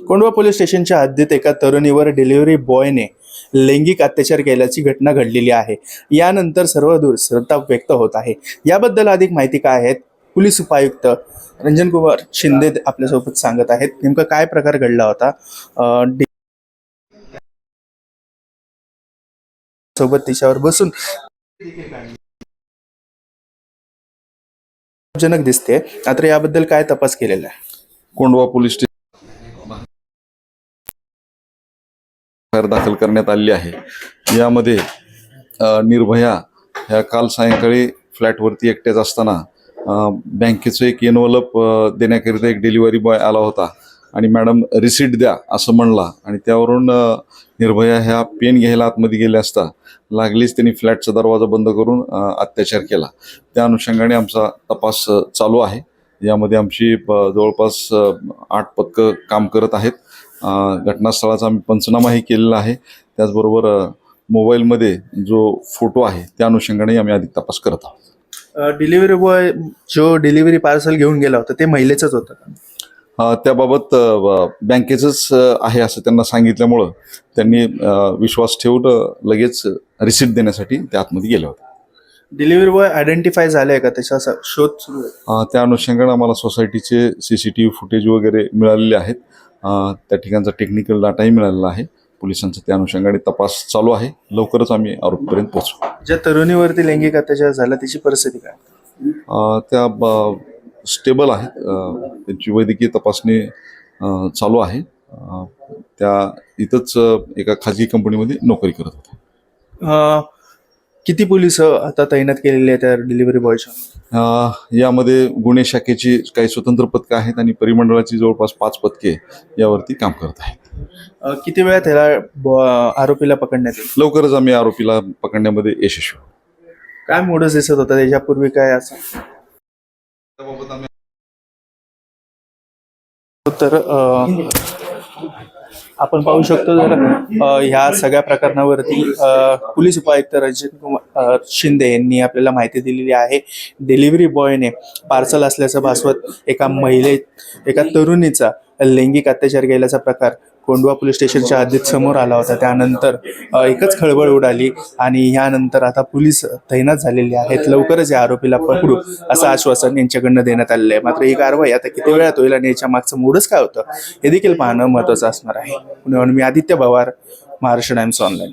Kondhwa police स्टेशनच्या हद्दीत एका तरुणीवर डिलिव्हरी बॉयने लैंगिक अत्याचार केल्याची घटना घडलेली आहे। यानंतर सर्वदूर संताप व्यक्त होत आहे। याबद्दल अधिक माहिती काय आहे, पोलीस उपायुक्त रंजन कुमार शिंदे आपल्यासोबत सांगत आहेत। नेमका काय प्रकार घडला होता, सोबत तिच्यावर बसून जनक दिसते। मात्र याबद्दल काय तपास केलेला आहे? कोंढवा पोलीस स्टेशन दाखल करण्यात आली आहे। यामध्ये निर्भया ह्या काल सायंकाळी फ्लॅटवरती एकट्याच असताना बँकेचं एक एनवलप देण्याकरिता एक डिलिव्हरी बॉय आला होता आणि मॅडम रिसीट द्या असं म्हणला आणि त्यावरून निर्भया ह्या पेन घ्यायला आतमध्ये गेल्या असता लागलीच त्यांनी फ्लॅटचा दरवाजा बंद करून अत्याचार केला। त्या अनुषंगाने आमचा तपास चालू आहे। यामध्ये आमची जवळपास 8 पथकं काम करत आहेत। घटनास्थळाचा आम्ही पंचनामाही केलेला आहे। त्याचबरोबर मोबाईलमध्ये जो फोटो आहे त्या अनुषंगाने आम्ही अधिक तपास करत आहोत। डिलिव्हरी बॉय जो डिलिव्हरी पार्सल घेऊन गेला होता ते महिलेचंच होतं का? त्याबाबत बँकेचंच आहे असं त्यांना सांगितल्यामुळं त्यांनी विश्वास ठेवून लगेच रिसीट देण्यासाठी त्या आतमध्ये गेले होते। डिलिव्हरी बॉय आयडेंटिफाय झालाय का, त्याचा शोध सुरू आहे? त्या अनुषंगाने आम्हाला सोसायटीचे CCTV फुटेज वगैरे मिळालेले आहेत। त्या ठिकाणचा टेक्निकल डाटाही मिळालेला आहे। पोलिसांचा त्या अनुषंगाने तपास चालू आहे। लवकरच आम्ही आरोपीपर्यंत पोहोचू। ज्या तरुणीवरती लैंगिक अत्याचार झाला त्याची परिस्थिती काय? त्या स्टेबल आहेत। त्यांची वैद्यकीय तपासणी चालू आहे। त्या इथंच एका खाजगी कंपनीमध्ये नोकरी करत होत्या। किती पोलीस आता तैनात केलेले आहेत त्या डिलिव्हरी बॉयच्या? यामध्ये गुन्हे शाखेची काही स्वतंत्र पथकं आहेत आणि परिमंडळाची जवळपास 5 पथके यावरती काम करत आहेत। किती वेळात ह्याला आरोपीला पकडण्यात येईल? लवकरच आम्ही आरोपीला पकडण्यामध्ये यशस्वी होऊ। काय मोडस दिसत होता त्याच्यापूर्वी काय असं? तर आपण पाहू शकतो जर ह्या सगळ्या प्रकरणावरती पोलीस उपायुक्त रंजन कुमार शिंदे यांनी आपल्याला माहिती दिलेली आहे। डिलिव्हरी बॉयने पार्सल असल्याचं भासवत एका तरुणीचा लैंगिक अत्याचार केल्याचा प्रकार कोंढवा पोलीस स्टेशनच्या हद्दीत समोर आला होता। त्यानंतर एकच खळबळ उडाली आणि यानंतर आता पोलीस तैनात झालेले आहेत। लवकरच या आरोपीला पकडू असं आश्वासन यांच्याकडनं देण्यात आलेलं आहे। मात्र ही कारवाई आता किती वेळात होईल आणि याच्या मागचं मूडच काय होतं हे देखील पाहणं महत्त्वाचं असणार आहे। पुण्याहून मी आदित्य पवार, महाराष्ट्र टाइम्स ऑनलाईन।